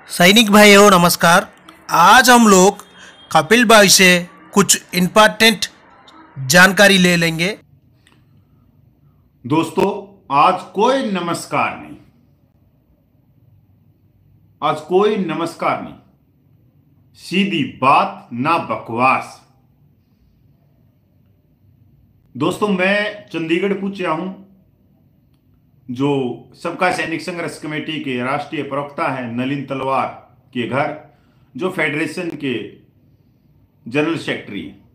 सैनिक भाइयों नमस्कार। आज हम लोग कपिल भाई से कुछ इम्पोर्टेंट जानकारी ले लेंगे। दोस्तों, आज कोई नमस्कार नहीं। आज कोई नमस्कार नहीं, सीधी बात, ना बकवास। दोस्तों, मैं चंडीगढ़ पहुंचा हूं। जो सबका सैनिक संघर्ष कमेटी के राष्ट्रीय प्रवक्ता हैं नलिन तलवार के घर, जो फेडरेशन के जनरल सेक्रेटरी हैं।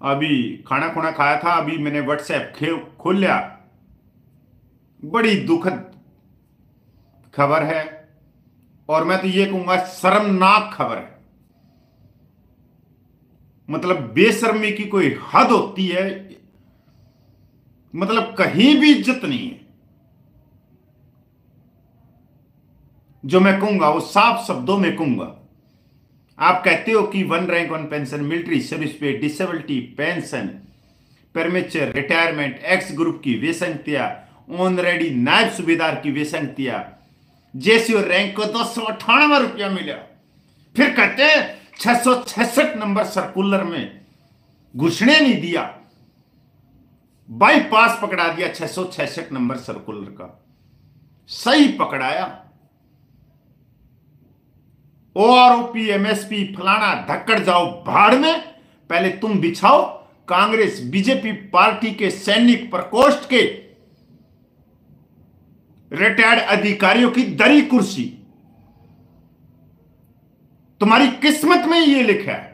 अभी खाना खुना खाया था, अभी मैंने व्हाट्सएप खोल लिया। बड़ी दुखद खबर है, और मैं तो ये कहूंगा शर्मनाक खबर है। मतलब बेशर्मी की कोई हद होती है, मतलब कहीं भी इज्जत नहीं है। जो मैं कहूंगा वो साफ शब्दों में कहूंगा। आप कहते हो कि one rank one pension, military service pay, disability pension, premature retirement, X group की विसंगतियां, ऑनरेडी नायब सूबेदार की विसंगतियां, जेसीओ रैंक को 298 रुपया मिला। फिर कहते हैं 666 नंबर सर्कुलर में घुसने नहीं दिया, बाईपास पकड़ा दिया। 666 नंबर सर्कुलर का सही पकड़ाया। ओआरओपी, एमएसपी, फलाना धक्कड़ जाओ भाड़ में। पहले तुम बिछाओ कांग्रेस बीजेपी पार्टी के सैनिक प्रकोष्ठ के रिटायर्ड अधिकारियों की दरी कुर्सी। तुम्हारी किस्मत में ये लिखा है।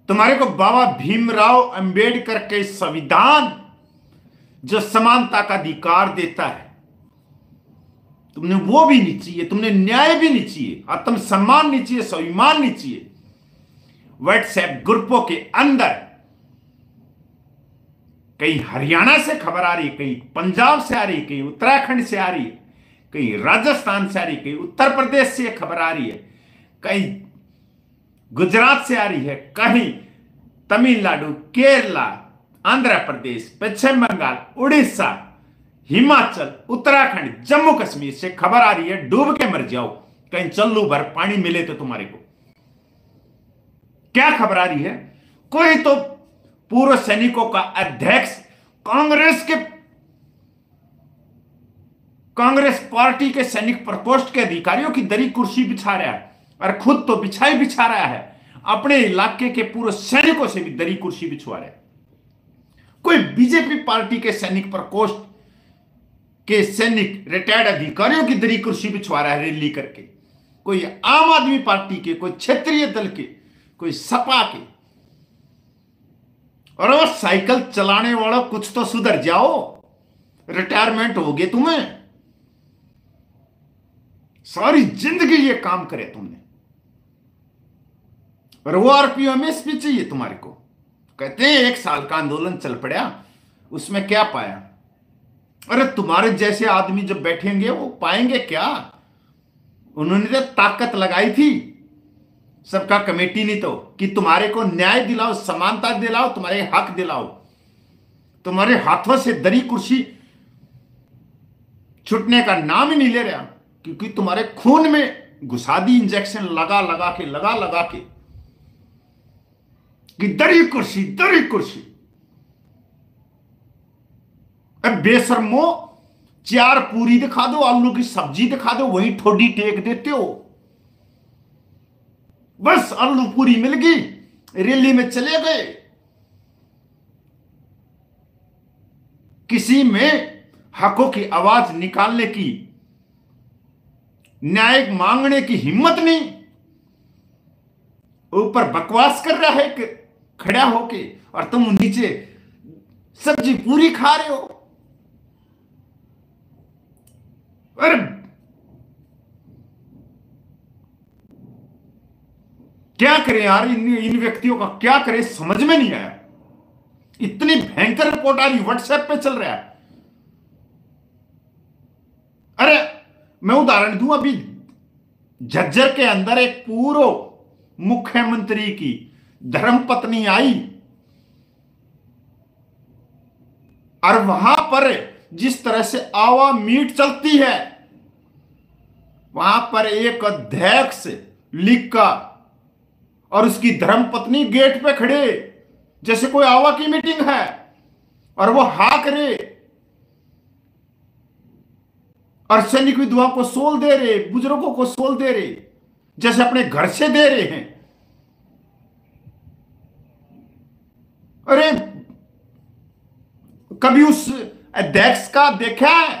तुम्हारे को बाबा भीमराव अंबेडकर के संविधान जो समानता का अधिकार देता है, तुमने वो भी नहीं चाहिए, तुमने न्याय भी नहीं चाहिए, आत्म सम्मान नहीं चाहिए, स्वाभिमान नहीं चाहिए। व्हाट्सएप ग्रुपों के अंदर कहीं हरियाणा से खबर आ रही है, कहीं पंजाब से आ रही है, कहीं उत्तराखंड से आ रही है, कहीं राजस्थान से आ रही है, कहीं उत्तर प्रदेश से खबर आ रही है, कहीं गुजरात से आ रही है, कहीं तमिलनाडु, केरला, आंध्र प्रदेश, पश्चिम बंगाल, उड़ीसा, हिमाचल, उत्तराखंड, जम्मू कश्मीर से खबर आ रही है। डूब के मर जाओ, कहीं चल्लू भर पानी मिले तो तुम्हारे को। क्या खबर आ रही है? कोई तो पूर्व सैनिकों का अध्यक्ष कांग्रेस पार्टी के सैनिक प्रकोष्ठ के अधिकारियों की दरी कुर्सी बिछा रहा है, और खुद तो बिछा रहा है, अपने इलाके के पूर्व सैनिकों से भी दरी कुर्सी बिछवा रहा है। कोई बीजेपी पार्टी के सैनिक प्रकोष्ठ के सैनिक रिटायर्ड अधिकारियों की दरी कुर्सी बिछवा रहा है रैली करके। कोई आम आदमी पार्टी के, कोई क्षेत्रीय दल के, कोई सपा के। और वो साइकिल चलाने वालों, कुछ तो सुधर जाओ, रिटायरमेंट हो गए तुम्हें। सारी जिंदगी ये काम करे तुमने, और वो आरपीओ एमएसपी चाहिए तुम्हारे को। कहते हैं 1 साल का आंदोलन चल पड़ा, उसमें क्या पाया? अरे तुम्हारे जैसे आदमी जब बैठेंगे वो पाएंगे क्या? उन्होंने तो ताकत लगाई थी सबका कमेटी ने तो, कि तुम्हारे को न्याय दिलाओ, समानता दिलाओ, तुम्हारे हक दिलाओ। तुम्हारे हाथों से दरी कुर्सी छूटने का नाम ही नहीं ले रहा, क्योंकि तुम्हारे खून में घुसा दी इंजेक्शन लगा लगा के कि दरी कुर्सी, दरी कुर्सी। अब बेशर्मो, 4 पूरी दिखा दो, आलू की सब्जी दिखा दो, वहीं ठोडी टेक देते हो। बस आलू पूरी मिल गई, रैली में चले गए। किसी में हकों की आवाज निकालने की, न्याय मांगने की हिम्मत नहीं। ऊपर बकवास कर रहा है खड़ा होके, और तुम नीचे सब्जी पूरी खा रहे हो। अरे क्या करें यार, इन व्यक्तियों का क्या करें, समझ में नहीं आया। इतनी भयंकर रिपोर्ट आ रही, व्हाट्सएप पे चल रहा है। अरे मैं उदाहरण दूं, अभी झज्जर के अंदर एक पूर्व मुख्यमंत्री की धर्मपत्नी आई, और वहां पर जिस तरह से आवा मीट चलती है, वहां पर एक अध्यक्ष लिखा और उसकी धर्मपत्नी गेट पे खड़े, जैसे कोई आवा की मीटिंग है और वो हा करे और सैनिक विधवा को सोल दे रहे, बुजुर्गों को सोल दे रहे, जैसे अपने घर से दे रहे हैं। अरे कभी उस अध्यक्ष का देखा है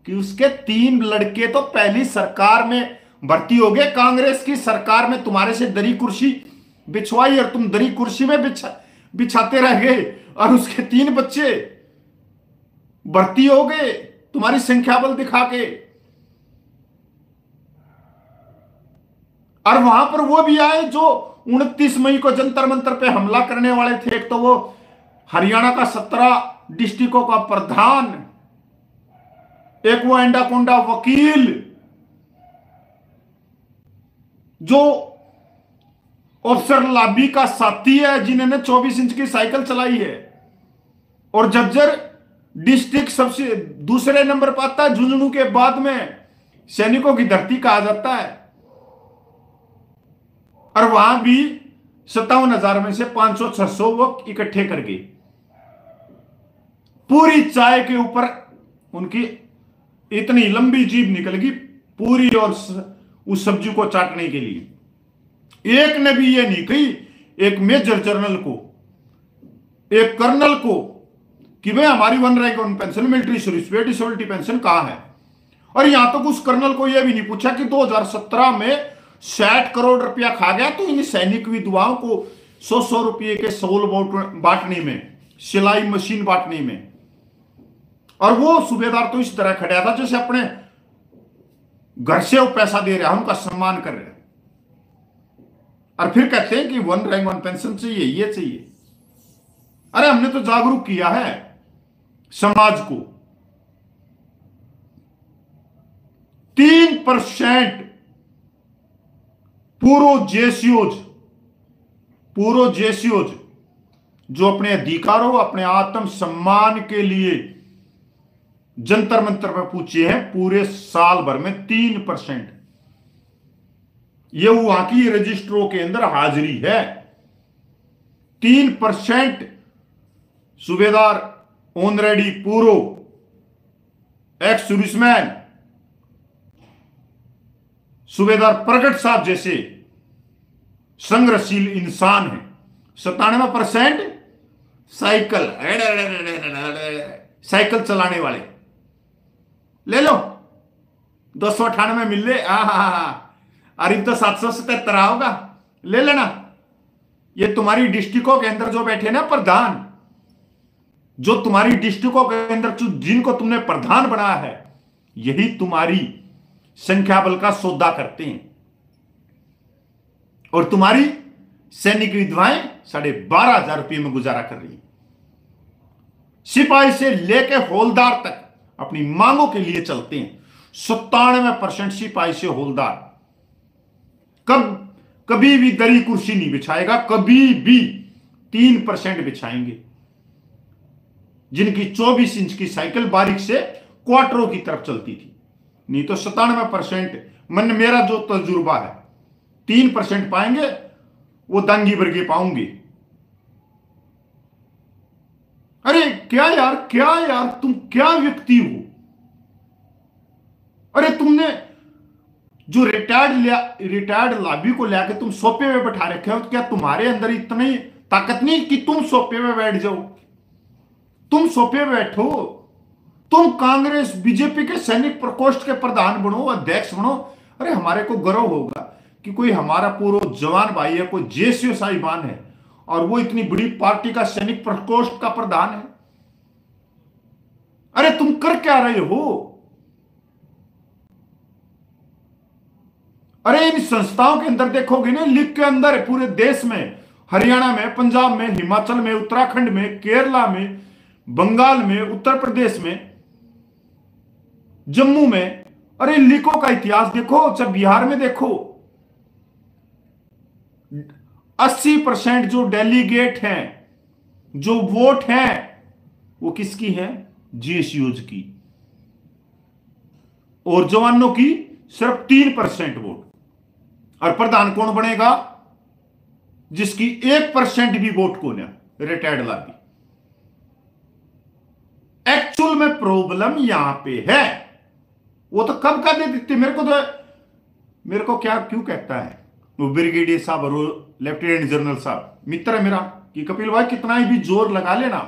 कि उसके 3 लड़के तो पहली सरकार में भर्ती हो गए, कांग्रेस की सरकार में तुम्हारे से दरी कुर्सी बिछवाई और तुम दरी कुर्सी में बिछाते रह गए, और उसके 3 बच्चे भर्ती हो गए तुम्हारी संख्या बल दिखा के। और वहां पर वो भी आए जो 29 मई को जंतर मंतर पे हमला करने वाले थे। एक तो वो हरियाणा का 17 डिस्ट्रिक्टों का प्रधान, एक वो एंडाकोंडा वकील जो अफसर लाबी का साथी है, जिन्होंने 24 इंच की साइकिल चलाई है, और झज्जर डिस्ट्रिक्ट सबसे दूसरे नंबर पर आता है, झुंझुनू के बाद में सैनिकों की धरती कहा जाता है। और वहां भी 57,000 में से 500-600 वो इकट्ठे कर गए, पूरी चाय के ऊपर उनकी इतनी लंबी जीभ निकल गई पूरी और उस सब्जी को चाटने के लिए। एक ने भी ये नहीं कही, एक मेजर जनरल को, एक कर्नल को, कि भाई हमारी 1 rank 1 pension, military service pay disability pension कहां है। और यहां तक उस कर्नल को यह भी नहीं पूछा कि 2017 में 60 करोड़ रुपया खा गया तो इन सैनिक विधवाओं को 100-100 रुपये के सोल बांटने में, सिलाई मशीन बांटने में। और वो सूबेदार तो इस तरह खड़ा था जैसे अपने घर से वो पैसा दे रहा है, उनका सम्मान कर रहे हैं। और फिर कहते हैं कि 1 रैंक 1 पेंशन चाहिए, ये चाहिए। अरे हमने तो जागरूक किया है समाज को। 3% पूर्व जेसीओज जो अपने अधिकारों, अपने आत्म सम्मान के लिए जंतर मंतर पर पूछे हैं, पूरे साल भर में 3%। ये वहां की रजिस्टरों के अंदर हाजिरी है। 3% सूबेदार ऑनरेडी पूर्व, एक्स सर्विसमैन, सूबेदार प्रगट साहब जैसे संग्रहशील इंसान है। 97% साइकिल चलाने वाले ले लो, 298 मिल ले, अरे तो 777 होगा, ले लेना। ये तुम्हारी डिस्ट्रिक्टों के अंदर जो बैठे ना प्रधान, जो तुम्हारी डिस्ट्रिक्टों के अंदर जिनको तुमने प्रधान बनाया है, यही तुम्हारी संख्या बल का सौदा करते हैं। और तुम्हारी सैनिक विधवाएं 12,500 रुपये में गुजारा कर रही। सिपाही से लेकर हौलदार तक अपनी मांगों के लिए चलते हैं। 97% सिपाही से हौलदार कभी भी दरी कुर्सी नहीं बिछाएगा, कभी भी 3% बिछाएंगे, जिनकी 24 इंच की साइकिल बारीक से क्वार्टरों की तरफ चलती थी। नहीं तो 97% मन मेरा जो तजुर्बा है, 3% पाएंगे वो दांगी बर्गे पाऊंगे। अरे क्या यार तुम क्या व्यक्ति हो। अरे तुमने जो रिटायर्ड लाबी को लेकर तुम सोफे में बैठा रखे हो, तो क्या तुम्हारे अंदर इतनी ताकत नहीं कि तुम सोफे में बैठ जाओ? तुम सोफे में बैठो, तुम कांग्रेस बीजेपी के सैनिक प्रकोष्ठ के प्रधान बनो, अध्यक्ष बनो। अरे हमारे को गर्व होगा कि कोई हमारा पूर्व जवान भाई है, कोई जेसीओ साहिबान है, और वो इतनी बड़ी पार्टी का सैनिक प्रकोष्ठ का प्रधान है। अरे तुम कर क्या रहे हो? अरे इन संस्थाओं के अंदर देखोगे ना, लिख के अंदर है पूरे देश में, हरियाणा में, पंजाब में, हिमाचल में, उत्तराखंड में, केरला में, बंगाल में, उत्तर प्रदेश में, जम्मू में। अरे लिखो का इतिहास देखो, जब बिहार में देखो 80% जो डेलीगेट हैं, जो वोट हैं, वो किसकी है? जेसीओज की। और जवानों की सिर्फ 3% वोट। और प्रधान कौन बनेगा? जिसकी 1% भी वोट को ना, रिटायर्ड लागी। एक्चुअल में प्रॉब्लम यहां पे है। वो तो कब का दे देते मेरे को क्या क्यों कहता है वो ब्रिगेडियर साहब और वो लेफ्टिनेंट जनरल साहब, मित्र है मेरा, कि कपिल भाई कितना ही भी जोर लगा लेना,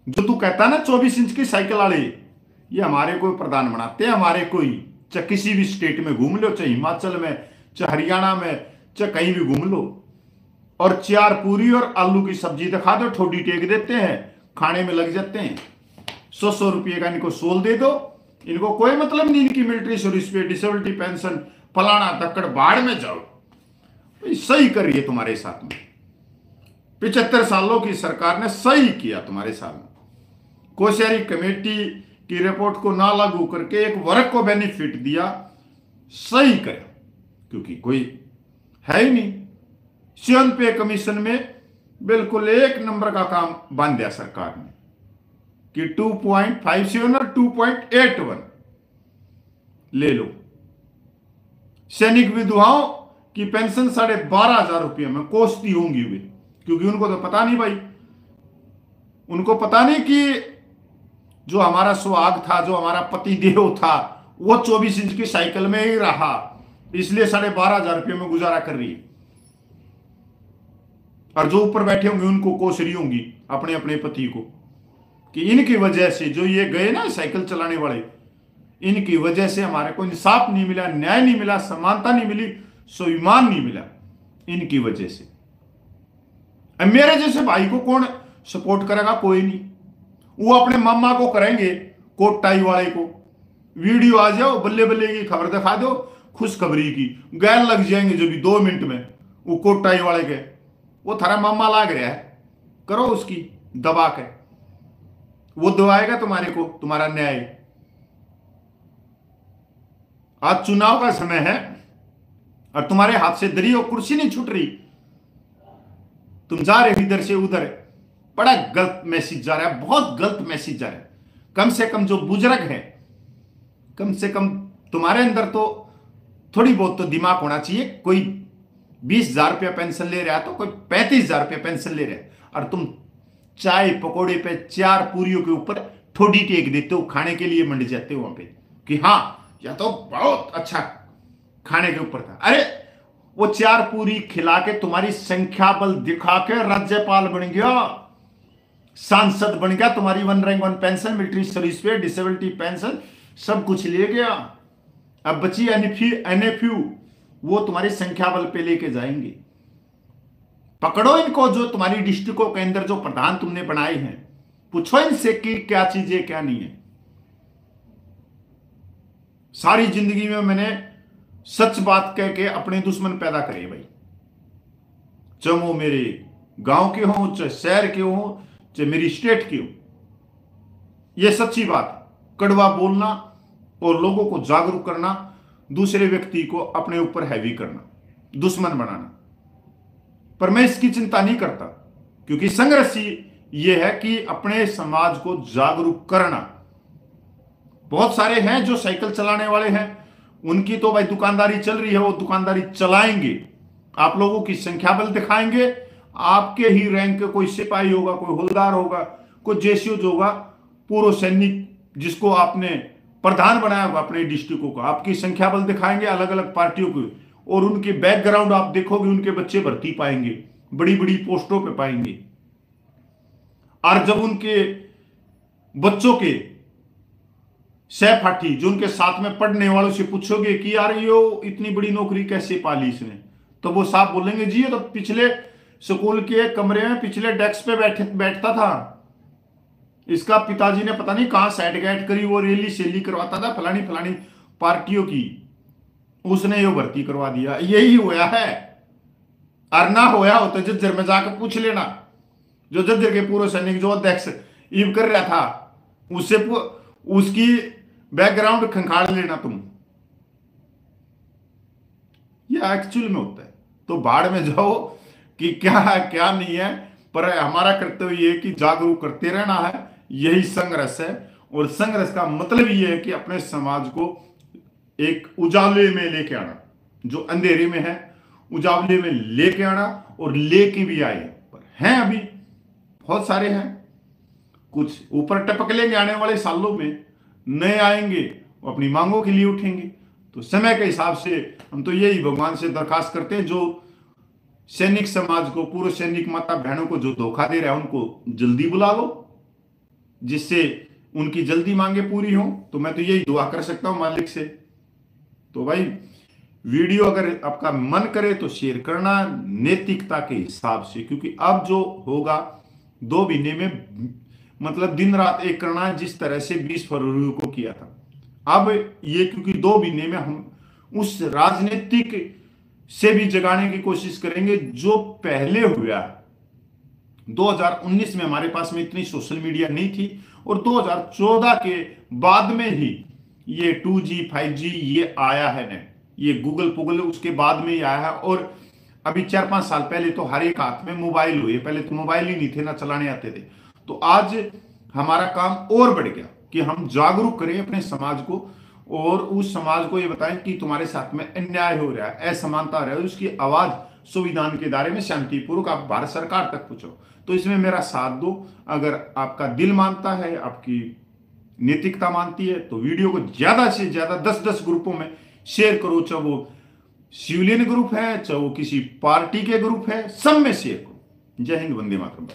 जो तू कहता ना 24 इंच की साइकिल वाले, ये हमारे कोई प्रधान बनाते हैं, हमारे कोई, चाहे किसी भी स्टेट में घूम लो, चाहे हिमाचल में, चाहे हरियाणा में, चाहे कहीं भी घूम लो, और 4 पूरी और आलू की सब्जी दिखा दो, ठोडी टेक देते हैं, खाने में लग जाते हैं। 100 रुपये का इनको सोल दे दो, इनको कोई मतलब नहीं इनकी military service pay, disability pension, फलाना तक्कड़, बाढ़ में जाओ। सही कर रही है तुम्हारे साथ में, 75 सालों की सरकार ने सही किया तुम्हारे साथ में। कोश्यारी कमेटी की रिपोर्ट को ना लागू करके एक वर्ग को बेनिफिट दिया, सही करे, क्योंकि कोई है ही नहीं। सियन पे कमीशन में बिल्कुल 1 नंबर का काम बांध दिया सरकार ने कि 2.57 और 2.81 ले लो। सैनिक विधवाओं की पेंशन 12,500 रुपये में कोसती होंगी वे, क्योंकि उनको तो पता नहीं भाई, उनको पता नहीं कि जो हमारा सुहाग था, जो हमारा पति देव था, वो 24 इंच की साइकिल में ही रहा, इसलिए 12,500 रुपये में गुजारा कर रही है। और जो ऊपर बैठे होंगे उनको कोस रही होंगी अपने अपने पति को, कि इनकी वजह से जो ये गए ना साइकिल चलाने वाले, इनकी वजह से हमारे को इंसाफ नहीं मिला, न्याय नहीं मिला, समानता नहीं मिली, स्वाभिमान नहीं मिला, इनकी वजह से। अब मेरे जैसे भाई को कौन सपोर्ट करेगा? कोई नहीं। वो अपने मामा को करेंगे, कोट टाई वाले को, वीडियो आ जाओ, बल्ले बल्ले की खबर दिखा दो, खुशखबरी की, गैर लग जाएंगे जो भी 2 मिनट में, वो कोट टाई वाले के, वो थारा मामा लाग रहा है, करो उसकी दबा के, वो दबाएगा तुम्हारे को, तुम्हारा न्याय। आज चुनाव का समय है और तुम्हारे हाथ से दरी और कुर्सी नहीं छूट रही, तुम जा रहे हो इधर से उधर, बड़ा गलत मैसेज जा रहा है, बहुत गलत मैसेज जा रहा है। कम से कम जो बुजुर्ग है, कम से कम तुम्हारे अंदर तो थोड़ी बहुत तो दिमाग होना चाहिए। कोई 20,000 रुपया पेंशन ले रहा है तो कोई 35,000 रुपया पेंशन ले रहा है, और तुम चाय पकौड़े पे 4 पूरियों के ऊपर ठोडी टेक देते हो, खाने के लिए मंड जाते हो वहां पे कि हाँ या तो बहुत अच्छा खाने के ऊपर था। अरे वो 4 पूरी खिला के तुम्हारी संख्या बल दिखा के राज्यपाल बन गया, सांसद बन गया, तुम्हारी 1 rank 1 pension, military service pay, disability pension, सब कुछ ले गया। अब बची एनएफयू, वो तुम्हारी संख्या बल पे लेके जाएंगे। पकड़ो इनको, जो तुम्हारी डिस्ट्रिक्टों के अंदर जो प्रधान तुमने बनाए हैं, पूछो इनसे कि क्या चीजें क्या नहीं है। सारी जिंदगी में मैंने सच बात कह के अपने दुश्मन पैदा करे भाई, चाहे वो मेरे गांव के हों, चाहे शहर के हों, चाहे मेरी स्टेट के हो। यह सच्ची बात, कड़वा बोलना और लोगों को जागरूक करना, दूसरे व्यक्ति को अपने ऊपर हैवी करना, दुश्मन बनाना। पर मैं इसकी चिंता नहीं करता, क्योंकि संघर्ष यह है कि अपने समाज को जागरूक करना। बहुत सारे हैं जो साइकिल चलाने वाले हैं, उनकी तो भाई दुकानदारी चल रही है, वो दुकानदारी चलाएंगे, आप लोगों की संख्या बल दिखाएंगे, आपके ही रैंक के कोई सिपाही होगा, कोई हवलदार होगा, कोई जेसीओ होगा, पूर्व सैनिक जिसको आपने प्रधान बनाया होगा अपने डिस्ट्रिक्टों का, आपकी संख्या बल दिखाएंगे अलग अलग पार्टियों को, और उनके बैकग्राउंड आप देखोगे, उनके बच्चे भर्ती पाएंगे, बड़ी बड़ी पोस्टों पे पाएंगे। और जब उनके बच्चों के सहपाठी जो उनके साथ में पढ़ने वालों से पूछोगे कि यार ये इतनी बड़ी नौकरी कैसे पाली इसने, तो वो साहब बोलेंगे जी ये तो पिछले स्कूल के कमरे में पिछले डेस्क पे बैठता था, इसका पिताजी ने पता नहीं कहां सेट गैट करी, वो रैली सैली करवाता था फलानी फलानी पार्टियों की, उसने ये भर्ती करवा दिया। यही हुआ है। और ना होया हो तो जज्जर में जाकर पूछ लेना, जो जज्जर के पूर्व सैनिक जो अध्यक्ष ईव कर रहा था, उससे उसकी बैकग्राउंड खंगाल लेना तुम। यह एक्चुअल में होता है। तो बाढ़ में जाओ कि क्या है क्या नहीं है, पर हमारा कर्तव्य यह है कि जागरूक करते रहना है। यही संघर्ष है, और संघर्ष का मतलब यह है कि अपने समाज को एक उजाले में लेके आना, जो अंधेरे में है उजाले में लेके आना, और लेके भी आए। पर हैं अभी बहुत सारे हैं, कुछ ऊपर टपक लेंगे आने वाले सालों में, नए आएंगे वो अपनी मांगों के लिए उठेंगे। तो समय के हिसाब से हम तो यही भगवान से दरखास्त करते हैं, जो सैनिक समाज को, पूर्व सैनिक माता बहनों को जो धोखा दे रहा है उनको जल्दी बुला लो, जिससे उनकी जल्दी मांगे पूरी हो। तो मैं तो यही दुआ कर सकता हूं मालिक से। तो भाई वीडियो अगर आपका मन करे तो शेयर करना नैतिकता के हिसाब से, क्योंकि अब जो होगा 2 महीने में मतलब दिन रात एक करना है, जिस तरह से 20 फरवरी को किया था। अब ये क्योंकि 2 महीने में हम उस राजनीतिक से भी जगाने की कोशिश करेंगे जो पहले हुआ। 2019 में हमारे पास में इतनी सोशल मीडिया नहीं थी, और 2014 के बाद में ही ये 2G 5G ये आया है ना, ये गूगल पुगल उसके बाद में ही आया है। और अभी 4-5 साल पहले तो हर एक हाथ में मोबाइल हुए, पहले तो मोबाइल ही नहीं थे ना चलाने आते थे। तो आज हमारा काम और बढ़ गया कि हम जागरूक करें अपने समाज को, और उस समाज को ये बताएं कि तुम्हारे साथ में अन्याय हो रहा है, असमानता हो रहा है, उसकी आवाज संविधान के दायरे में शांतिपूर्वक आप भारत सरकार तक पहुंचो। तो इसमें मेरा साथ दो। अगर आपका दिल मानता है, आपकी नैतिकता मानती है, तो वीडियो को ज्यादा से ज्यादा 10-10 ग्रुपों में शेयर करो, चाहे वो सिविलियन ग्रुप है, चाहे वो किसी पार्टी के ग्रुप है, सब में शेयर करो। जय हिंद, वंदे मातरम।